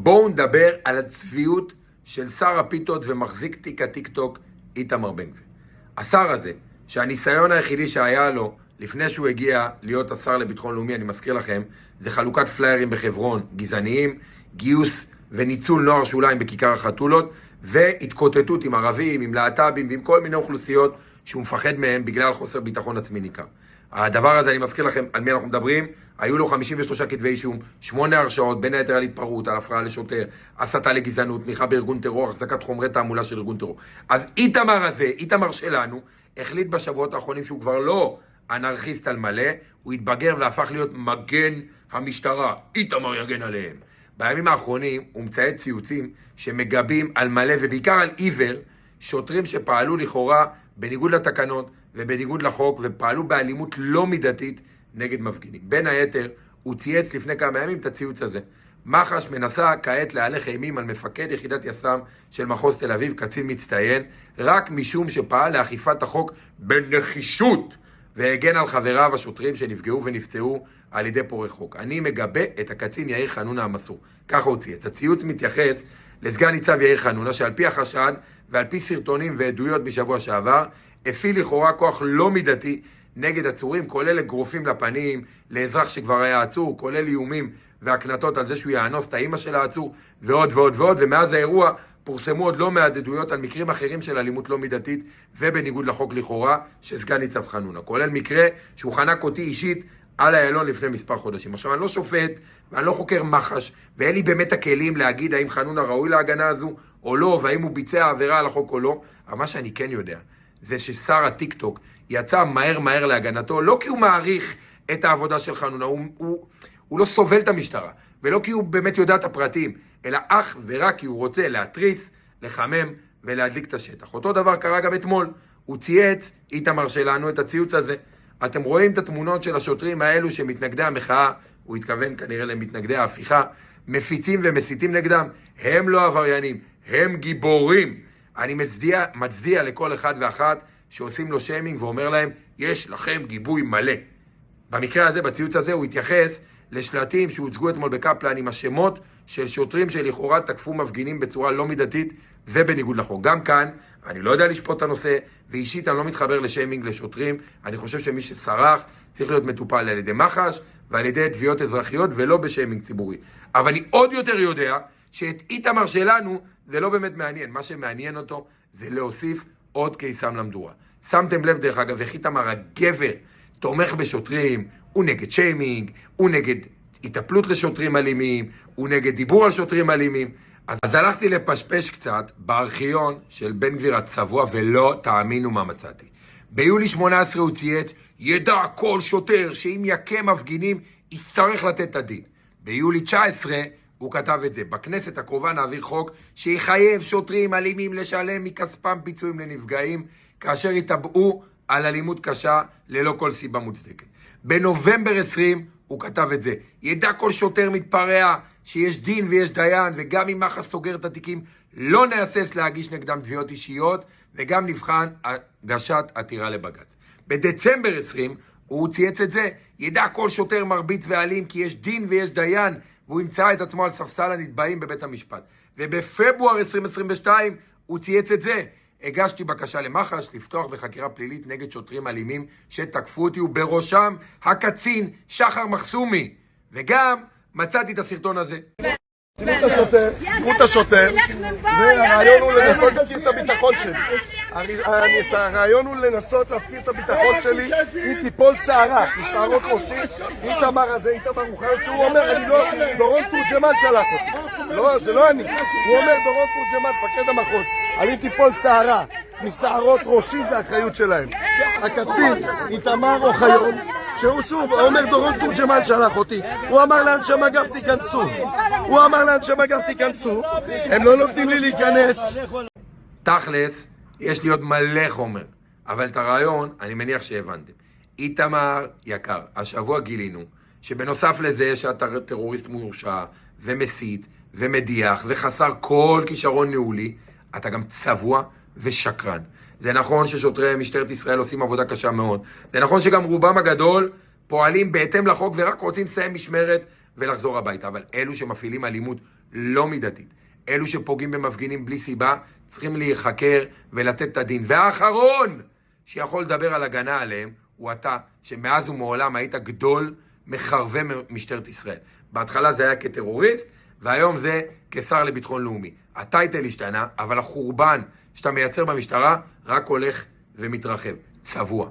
בואו נדבר על הצביעות של שר הפיתות ומחזיק תיק הטיק-טוק איתמר בן גביר. השר הזה, שהניסיון היחידי שהיה לו לפני שהוא הגיע להיות השר לביטחון לאומי, אני מזכיר לכם, זה חלוקת פליירים בחברון, גזעניים, גיוס וניצול נוער שוליים בכיכר החתולות, והתקוטטות עם ערבים, עם להט"בים ועם כל מיני אוכלוסיות שהוא מפחד מהם בגלל חוסר ביטחון עצמי ניכר. הדבר הזה, אני מזכיר לכם על מי אנחנו מדברים, היו לו 53 כתבי אישום, 8 הרשעות, בין היתר על התפרעות, על הפרעה לשוטר, הסתה לגזענות, תמיכה בארגון טרור, החזקת חומרי תעמולה של ארגון טרור. אז איתמר הזה, איתמר שלנו, החליט בשבועות האחרונים שהוא כבר לא אנרכיסט על מלא, הוא התבגר והפך להיות מגן המשטרה, איתמר יגן עליהם. בימים האחרונים הוא מציית ציוצים שמגבים על מלא ובעיקר על עיוור, שוטרים שפעלו לכאורה בניגוד לתקנות ובניגוד לחוק ופעלו באלימות לא מידתית נגד מפגינים. בין היתר הוא צייץ לפני כמה ימים את הציוץ הזה. מח"ש מנסה כעת להלך אימים על מפקד יחידת יס"מ של מחוז תל אביב, קצין מצטיין, רק משום שפעל לאכיפת החוק בנחישות והגן על חבריו השוטרים שנפגעו ונפצעו על ידי פורעי חוק. אני מגבה את הקצין יאיר חנונה המסור. ככה הוא צייץ. הציוץ מתייחס לסגן ניצב יאיר חנונה, שעל פי החשד ועל פי סרטונים ועדויות בשבוע שעבר, הפעיל לכאורה כוח לא מידתי נגד עצורים, כולל אגרופים לפנים, לאזרח שכבר היה עצור, כולל איומים והקנטות על זה שהוא יאנוס את האמא של העצור, ועוד ועוד ועוד, ומאז האירוע פורסמו עוד לא מעט עדויות על מקרים אחרים של אלימות לא מידתית ובניגוד לחוק לכאורה שסגן ניצב חנונה, כולל מקרה שהוא חנק אותי אישית על איילון לפני מספר חודשים. עכשיו, אני לא שופט ואני לא חוקר מח"ש, ואין לי באמת הכלים להגיד האם חנונה ראוי להגנה הזו או לא, והאם הוא ביצע עבירה על החוק או לא. אבל מה שאני כן יודע זה ששר הטיק-טוק יצא מהר להגנתו, לא כי הוא מעריך את העבודה של חנונה, הוא לא סובל את המשטרה, ולא כי הוא באמת יודע את הפרטים, אלא אך ורק כי הוא רוצה להתריס, לחמם ולהדליק את השטח. אותו דבר קרה גם אתמול, הוא צייץ, איתמר שלנו, את הציוץ הזה. אתם רואים את התמונות של השוטרים האלו שמתנגדי המחאה, הוא התכוון כנראה למתנגדי ההפיכה, מפיצים ומסיתים נגדם, הם לא עבריינים, הם גיבורים. אני מצדיע לכל אחד ואחת שעושים לו שיימינג ואומר להם, יש לכם גיבוי מלא. במקרה הזה, בציוץ הזה, הוא התייחס לשלטים שהוצגו אתמול בקפלן עם השמות של שוטרים שלכאורה תקפו מפגינים בצורה לא מידתית ובניגוד לחוק. גם כאן, אני לא יודע לשפוט את הנושא, ואישית אני לא מתחבר לשיימינג לשוטרים. אני חושב שמי שסרח צריך להיות מטופל על ידי מח"ש ועל ידי תביעות אזרחיות ולא בשיימינג ציבורי. אבל אני עוד יותר יודע שאת איתמר שלנו זה לא באמת מעניין. מה שמעניין אותו זה להוסיף עוד קיסם למדורה. שמתם לב דרך אגב, איך איתמר הגבר תומך בשוטרים, הוא נגד שיימינג, הוא נגד התאפלות לשוטרים אלימים, הוא נגד דיבור על שוטרים אלימים. אז הלכתי לפשפש קצת בארכיון של בן גביר הצבוע, ולא תאמינו מה מצאתי. ביולי 18 הוא צייץ, ידע כל שוטר שאם יכה מפגינים יצטרך לתת את הדין. ביולי 19 הוא כתב את זה, בכנסת הקרובה נעביר חוק שיחייב שוטרים אלימים לשלם מכספם פיצויים לנפגעים כאשר יתבעו על אלימות קשה ללא כל סיבה מוצדקת. בנובמבר 20 הוא כתב את זה, ידע כל שוטר מתפרע שיש דין ויש דיין, וגם אם מח"ש סוגר את התיקים לא נהסס להגיש נגדם תביעות אישיות, וגם נבחן הגשת עתירה לבג"ץ. בדצמבר 20 הוא צייץ את זה, ידע כל שוטר מרביץ ואלים כי יש דין ויש דיין, והוא ימצא את עצמו על ספסל הנתבעים בבית המשפט. ובפברואר 2022 הוא צייץ את זה, הגשתי בקשה למח"ש לפתוח בחקירה פלילית נגד שוטרים אלימים שתקפו אותי, ובראשם הקצין שחר מחסומי, וגם מצאתי את הסרטון הזה. תראו את השוטר, והרעיון הוא לנסות להפקיר את הביטחון שלי. הרעיון הוא לנסות להפקיר את הביטחון שלי, אם תיפול שערה, משערות ראשי, איתמר הזה, איתמר הוא חיות שהוא אומר, אני לא, דורון תורג'מן שלח אותי. לא, זה לא אני. הוא אומר, דורון תורג'מן, מפקד המחוז, אני תיפול שערה, משערות ראשי זה האחריות שלהם. הקצין, איתמר אוחיון, שהוא שוב, אומר דורון תורג'מן שלח אותי, הוא אמר לאנשי מג"ב תיכנסו, הם לא נותנים לי להיכנס. תכלס, יש לי עוד מלא חומר, אבל את הרעיון אני מניח שהבנתם. איתמר יקר, השבוע גילינו שבנוסף לזה שאתה טרוריסט מורשע ומסית ומדיח וחסר כל כישרון ניהולי, אתה גם צבוע ושקרן. זה נכון ששוטרי משטרת ישראל עושים עבודה קשה מאוד. זה נכון שגם רובם הגדול פועלים בהתאם לחוק ורק רוצים לסיים משמרת ולחזור הביתה. אבל אלו שמפעילים אלימות לא מידתית. אלו שפוגעים במפגינים בלי סיבה צריכים להיחקר ולתת את הדין. והאחרון שיכול לדבר על הגנה עליהם הוא אתה, שמאז ומעולם היית גדול מחרבי משטרת ישראל. בהתחלה זה היה כטרוריסט, והיום זה כשר לביטחון לאומי. הטייטל השתנה, אבל החורבן שאתה מייצר במשטרה רק הולך ומתרחב. צבוע.